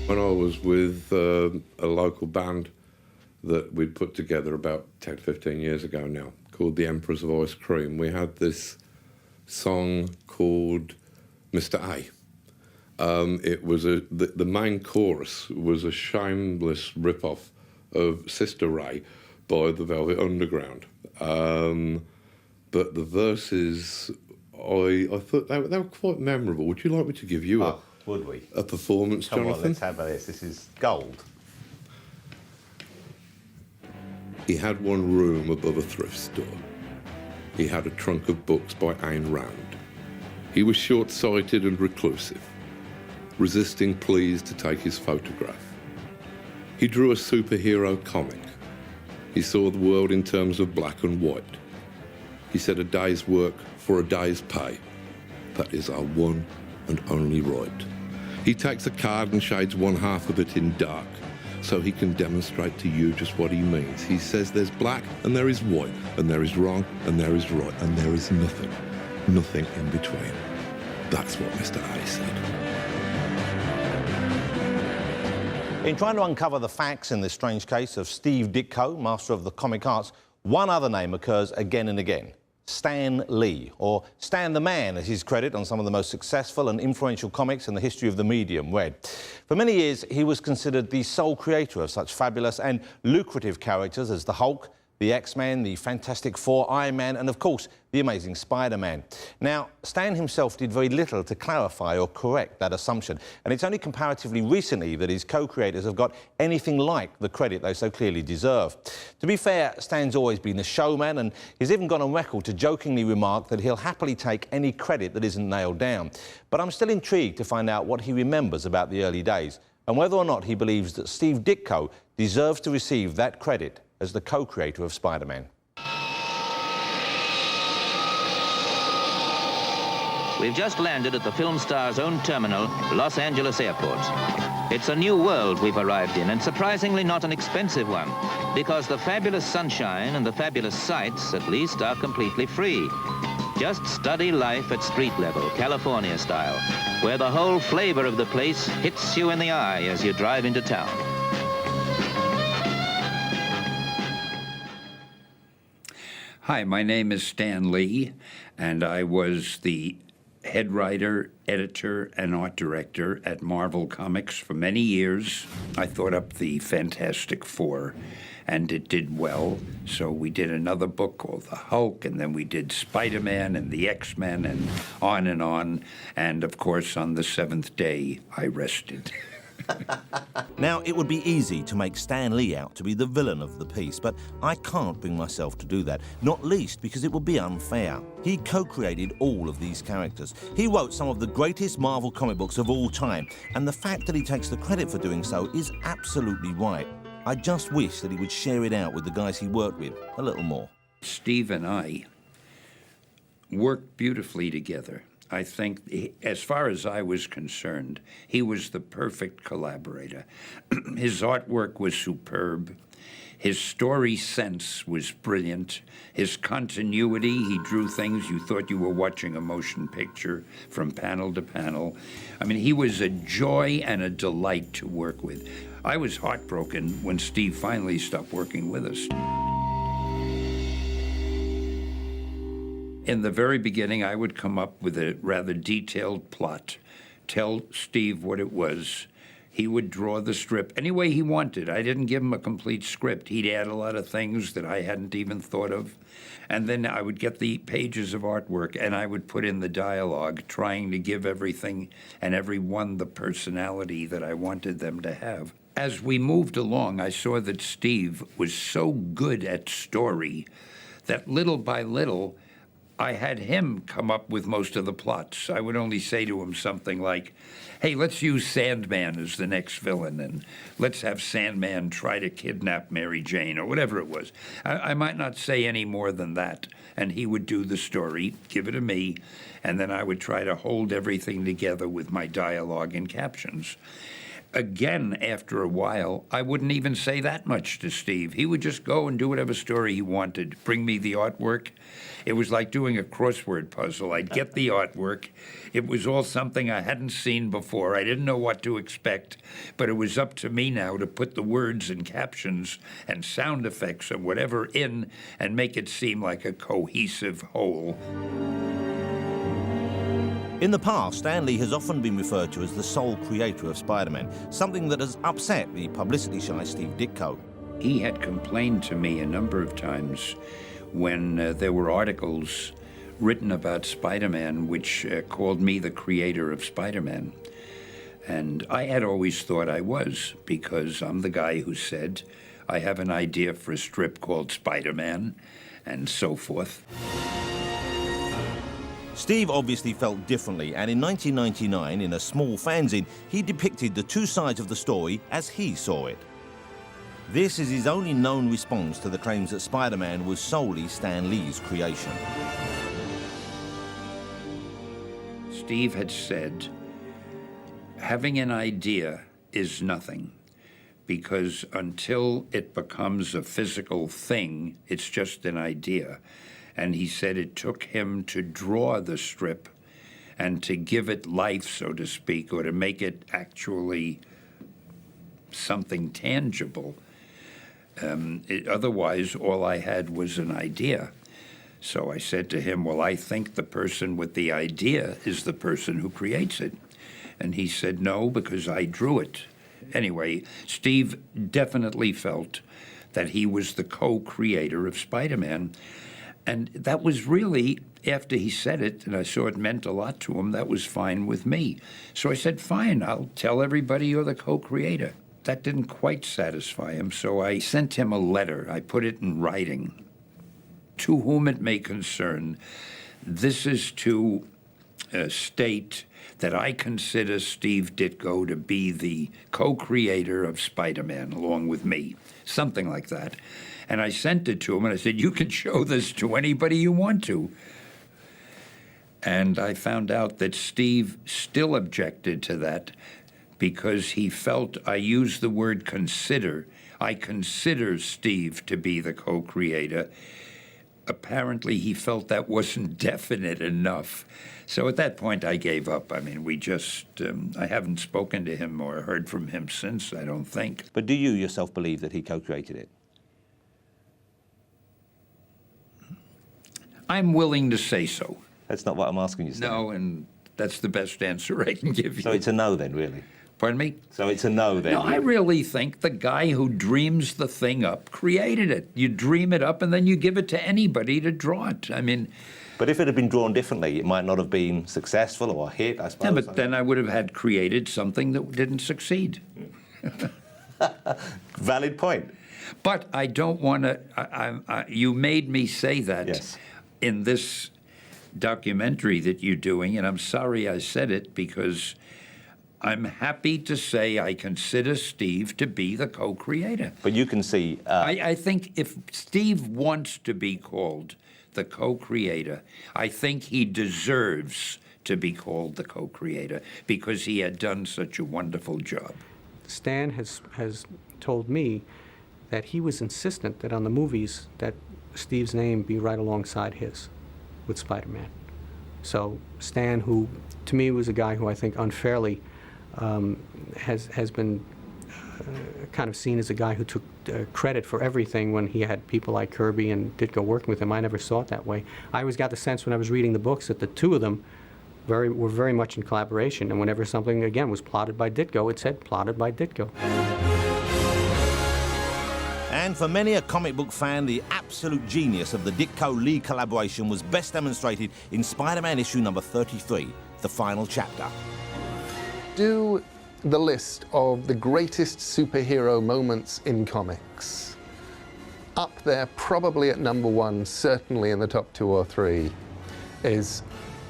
When I was with a local band that we'd put together about 10, 15 years ago now, called The Emperors of Ice Cream, we had this song called Mr. A. It was the main chorus was a shameless rip-off of Sister Ray by the Velvet Underground. But the verses, I thought they were quite memorable. Would you like me to give you would we? A performance, Come Jonathan? on, let's have this. This is gold. He had one room above a thrift store. He had a trunk of books by Ayn Rand. He was short-sighted and reclusive, resisting pleas to take his photograph. He drew a superhero comic. He saw the world in terms of black and white. He said a day's work for a day's pay. That is our one and only right. He takes a card and shades one half of it in dark so he can demonstrate to you just what he means. He says there's black and there is white, and there is wrong and there is right, and there is nothing in between. That's what Mr. A said. In trying to uncover the facts in this strange case of Steve Ditko, master of the comic arts, one other name occurs again and again. Stan Lee, or Stan the Man, as his credit on some of the most successful and influential comics in the history of the medium read. For many years, he was considered the sole creator of such fabulous and lucrative characters as the Hulk, the X-Men, the Fantastic Four, Iron Man, and of course, the Amazing Spider-Man. Now, Stan himself did very little to clarify or correct that assumption, and it's only comparatively recently that his co-creators have got anything like the credit they so clearly deserve. To be fair, Stan's always been a showman, and he's even gone on record to jokingly remark that he'll happily take any credit that isn't nailed down. But I'm still intrigued to find out what he remembers about the early days, and whether or not he believes that Steve Ditko deserves to receive that credit as the co-creator of Spider-Man. We've just landed at the film star's own terminal, Los Angeles Airport. It's a new world we've arrived in, and surprisingly not an expensive one, because the fabulous sunshine and the fabulous sights, at least, are completely free. Just study life at street level, California style, where the whole flavor of the place hits you in the eye as you drive into town. Hi, my name is Stan Lee, and I was the head writer, editor, and art director at Marvel Comics for many years. I thought up the Fantastic Four, and it did well. So we did another book called The Hulk, and then we did Spider-Man and the X-Men, and on and on. And, of course, on the seventh day, I rested. Now, it would be easy to make Stan Lee out to be the villain of the piece, but I can't bring myself to do that, not least because it would be unfair. He co-created all of these characters. He wrote some of the greatest Marvel comic books of all time, and the fact that he takes the credit for doing so is absolutely right. I just wish that he would share it out with the guys he worked with a little more. Steve and I worked beautifully together. I think, as far as I was concerned, he was the perfect collaborator. His artwork was superb. His story sense was brilliant. His continuity, he drew things you thought you were watching a motion picture from panel to panel. I mean, he was a joy and a delight to work with. I was heartbroken when Steve finally stopped working with us. In the very beginning, I would come up with a rather detailed plot, tell Steve what it was. He would draw the strip any way he wanted. I didn't give him a complete script. He'd add a lot of things that I hadn't even thought of. And then I would get the pages of artwork, and I would put in the dialogue, trying to give everything and everyone the personality that I wanted them to have. As we moved along, I saw that Steve was so good at story that little by little, I had him come up with most of the plots. I would only say to him something like, hey, let's use Sandman as the next villain, and let's have Sandman try to kidnap Mary Jane, or whatever it was. I might not say any more than that, and he would do the story, give it to me, and then I would try to hold everything together with my dialogue and captions. Again, after a while, I wouldn't even say that much to Steve. He would just go and do whatever story he wanted, bring me the artwork. It was like doing a crossword puzzle. I'd get the artwork. It was all something I hadn't seen before. I didn't know what to expect, but it was up to me now to put the words and captions and sound effects and whatever in and make it seem like a cohesive whole. In the past, Stan Lee has often been referred to as the sole creator of Spider-Man, something that has upset the publicity-shy Steve Ditko. He had complained to me a number of times when there were articles written about Spider-Man which called me the creator of Spider-Man. And I had always thought I was, because I'm the guy who said, I have an idea for a strip called Spider-Man, and so forth. Steve obviously felt differently, and in 1999, in a small fanzine, he depicted the two sides of the story as he saw it. This is his only known response to the claims that Spider-Man was solely Stan Lee's creation. Steve had said, having an idea is nothing, because until it becomes a physical thing, it's just an idea. And he said it took him to draw the strip and to give it life, so to speak, or to make it actually something tangible. Otherwise, all I had was an idea. So I said to him, well, I think the person with the idea is the person who creates it. And he said, no, because I drew it. Anyway, Steve definitely felt that he was the co-creator of Spider-Man. And that was really, after he said it, and I saw it meant a lot to him, that was fine with me. So I said, fine, I'll tell everybody you're the co-creator. That didn't quite satisfy him, so I sent him a letter. I put it in writing. To whom it may concern, this is to state that I consider Steve Ditko to be the co-creator of Spider-Man, along with me, something like that. And I sent it to him, and I said, you can show this to anybody you want to. And I found out that Steve still objected to that because he felt I used the word consider. I consider Steve to be the co-creator. Apparently, he felt that wasn't definite enough. So at that point, I gave up. I mean, we just, I haven't spoken to him or heard from him since, I don't think. But do you yourself believe that he co-created it? I'm willing to say so. That's not what I'm asking you, Stan. No, and that's the best answer I can give you. So it's a no then, really? Pardon me? So it's a no then? No, I really think the guy who dreams the thing up created it. You dream it up and then you give it to anybody to draw it. I mean... But if it had been drawn differently, it might not have been successful or a hit, I suppose. Yeah, but then I would have had created something that didn't succeed. Valid point. But I don't want to... you made me say that in this documentary that you're doing, and I'm sorry I said it because I'm happy to say I consider Steve to be the co-creator. But you can see... I think if Steve wants to be called the co-creator, I think he deserves to be called the co-creator because he had done such a wonderful job. Stan has told me that he was insistent that on the movies that Steve's name be right alongside his with Spider-Man. So Stan, who to me was a guy who I think unfairly has been kind of seen as a guy who took credit for everything when he had people like Kirby and Ditko working with him. I never saw it that way. I always got the sense when I was reading the books that the two of them were very much in collaboration, and whenever something, again, was plotted by Ditko, it said plotted by Ditko. And for many a comic book fan, the absolute genius of the Ditko-Lee collaboration was best demonstrated in Spider-Man issue number 33, the final chapter. Do the list of the greatest superhero moments in comics. Up there, probably at number one, certainly in the top 2 or 3, is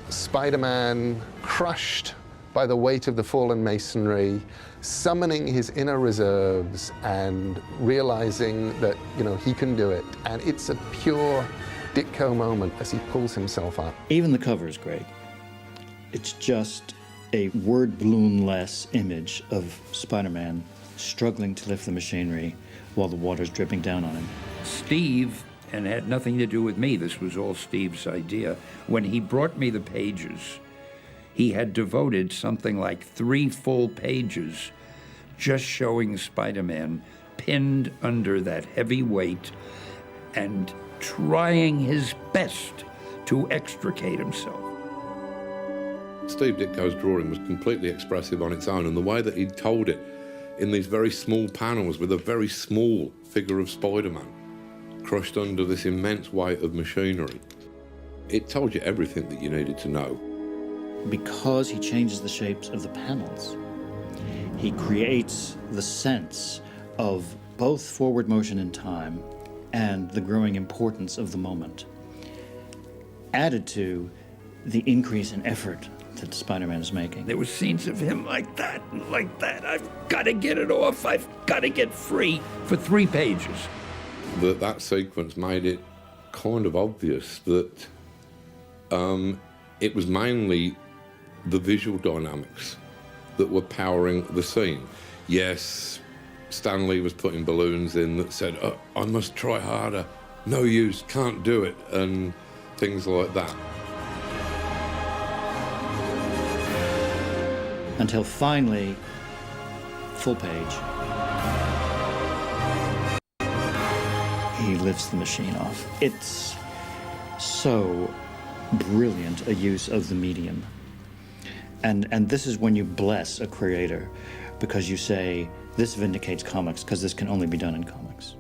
Spider-Man crushed by the weight of the fallen masonry, summoning his inner reserves and realizing that, you know, he can do it. And it's a pure Ditko moment as he pulls himself up. Even the cover is great. It's just a word balloon-less image of Spider-Man struggling to lift the machinery while the water's dripping down on him. Steve, and it had nothing to do with me, this was all Steve's idea, when he brought me the pages, he had devoted something like 3 full pages just showing Spider-Man pinned under that heavy weight and trying his best to extricate himself. Steve Ditko's drawing was completely expressive on its own, and the way that he told it in these very small panels with a very small figure of Spider-Man crushed under this immense weight of machinery, it told you everything that you needed to know. Because he changes the shapes of the panels, he creates the sense of both forward motion in time and the growing importance of the moment, added to the increase in effort that Spider-Man is making. There were scenes of him like that and like that. I've got to get it off. I've got to get free for 3 pages. That sequence made it kind of obvious that it was mainly the visual dynamics that were powering the scene. Yes, Stan Lee was putting balloons in that said, oh, I must try harder, no use, can't do it, and things like that. Until finally, full page, he lifts the machine off. It's so brilliant a use of the medium. And this is when you bless a creator, because you say, this vindicates comics, because this can only be done in comics.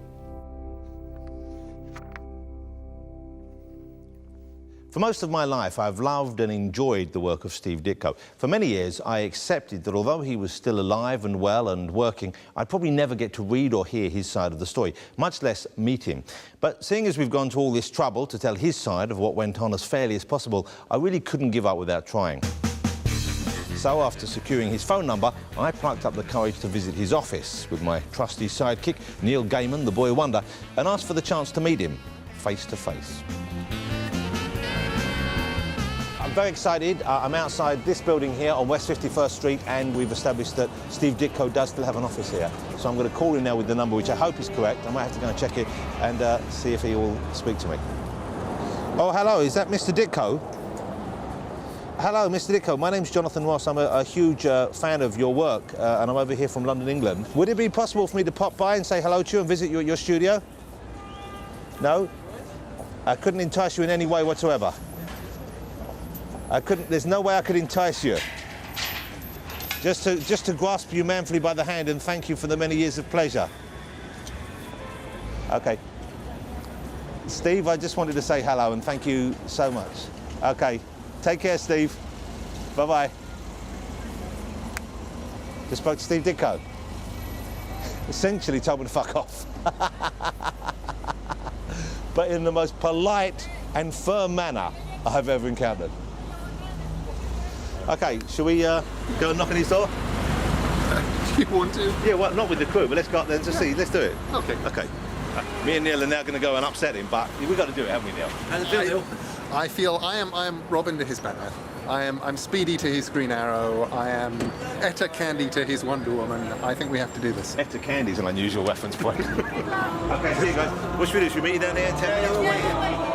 For most of my life, I've loved and enjoyed the work of Steve Ditko. For many years, I accepted that although he was still alive and well and working, I'd probably never get to read or hear his side of the story, much less meet him. But seeing as we've gone to all this trouble to tell his side of what went on as fairly as possible, I really couldn't give up without trying. So after securing his phone number, I plucked up the courage to visit his office with my trusty sidekick, Neil Gaiman, the boy wonder, and asked for the chance to meet him face to face. I'm very excited. I'm outside this building here on West 51st Street, and we've established that Steve Ditko does still have an office here. So I'm going to call him now with the number, which I hope is correct. I might have to go and check it and see if he will speak to me. Oh, hello, is that Mr. Ditko? Hello, Mr. Ditko. My name's Jonathan Ross. I'm a huge fan of your work, and I'm over here from London, England. Would it be possible for me to pop by and say hello to you and visit you at your studio? No? I couldn't entice you in any way whatsoever. There's no way I could entice you. Just to grasp you manfully by the hand and thank you for the many years of pleasure. Okay. Steve, I just wanted to say hello and thank you so much. Okay. Take care, Steve. Bye-bye. Just spoke to Steve Ditko. Essentially told me to fuck off. But in the most polite and firm manner I've ever encountered. Okay, shall we go and knock on his door? Do you want to? Yeah, well, not with the crew, but let's go up there and just see. Let's do it. Okay. Okay. Me and Neil are now going to go and upset him, but we've got to do it, haven't we, Neil? I feel I am Robin to his Batman. I'm Speedy to his Green Arrow. I am Etta Candy to his Wonder Woman. I think we have to do this. Etta Candy's an unusual reference point. Okay, see you guys. What should we do? Should we meet you down there in 10 minutes?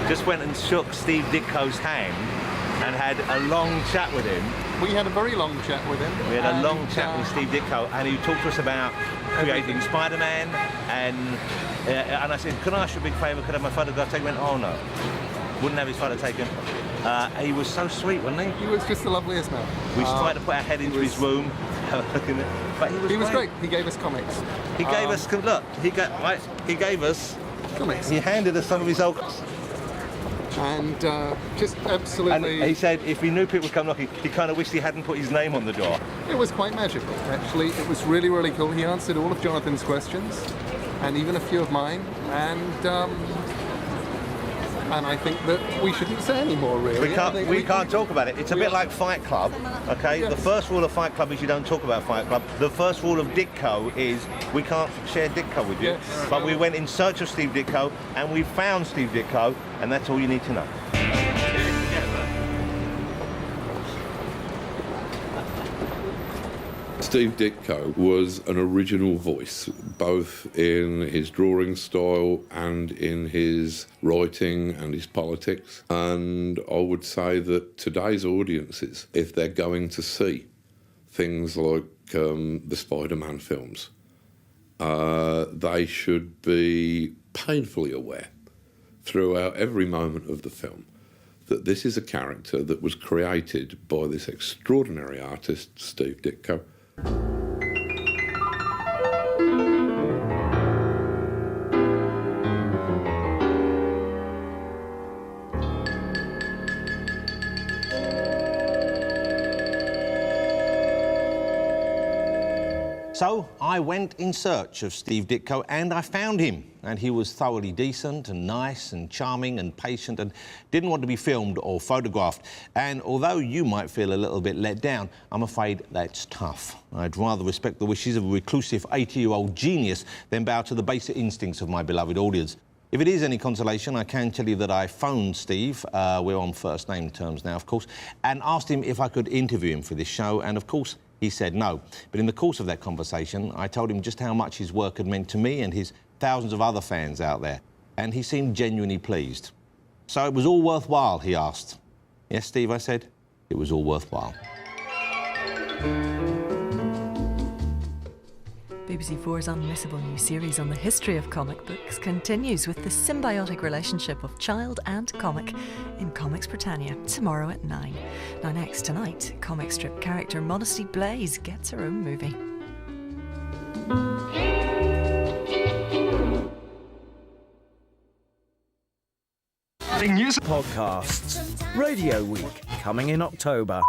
Just went and shook Steve Ditko's hand and had a long chat with him. We had a very long chat with him. We had a long chat with Steve Ditko, and he talked to us about creating Spider-Man, and I said, can I ask you a big favour, could I have my photograph taken? He went, oh no, wouldn't have his photo taken. He was so sweet, wasn't he? He was just the loveliest man. We tried to put our head into his room, but he was great. He gave us comics. He gave us, look, he gave us comics. He handed us some of his old... And just absolutely... And he said if he knew people would come knocking, he kind of wished he hadn't put his name on the door. It was quite magical, actually. It was really, really cool. He answered all of Jonathan's questions, and even a few of mine, and I think that we shouldn't say any more, really. We can't talk about it. It's a bit like Fight Club, okay? Yes. The first rule of Fight Club is you don't talk about Fight Club. The first rule of Ditko is we can't share Ditko with you. Yes. But we went in search of Steve Ditko, and we found Steve Ditko, and that's all you need to know. Steve Ditko was an original voice, both in his drawing style and in his writing and his politics. And I would say that today's audiences, if they're going to see things like the Spider-Man films, they should be painfully aware throughout every moment of the film that this is a character that was created by this extraordinary artist, Steve Ditko. So I went in search of Steve Ditko and I found him. And he was thoroughly decent and nice and charming and patient and didn't want to be filmed or photographed. And although you might feel a little bit let down, I'm afraid that's tough. I'd rather respect the wishes of a reclusive 80-year-old genius than bow to the basic instincts of my beloved audience. If it is any consolation, I can tell you that I phoned Steve, we're on first name terms now, of course, and asked him if I could interview him for this show, and of course, he said no. But in the course of that conversation, I told him just how much his work had meant to me and his thousands of other fans out there, and he seemed genuinely pleased. So it was all worthwhile, he asked. Yes, Steve, I said, it was all worthwhile. BBC4's unmissable new series on the history of comic books continues with the symbiotic relationship of child and comic in Comics Britannia, tomorrow at 9. Now next tonight, comic strip character Modesty Blaze gets her own movie. News podcasts. Radio Week, coming in October.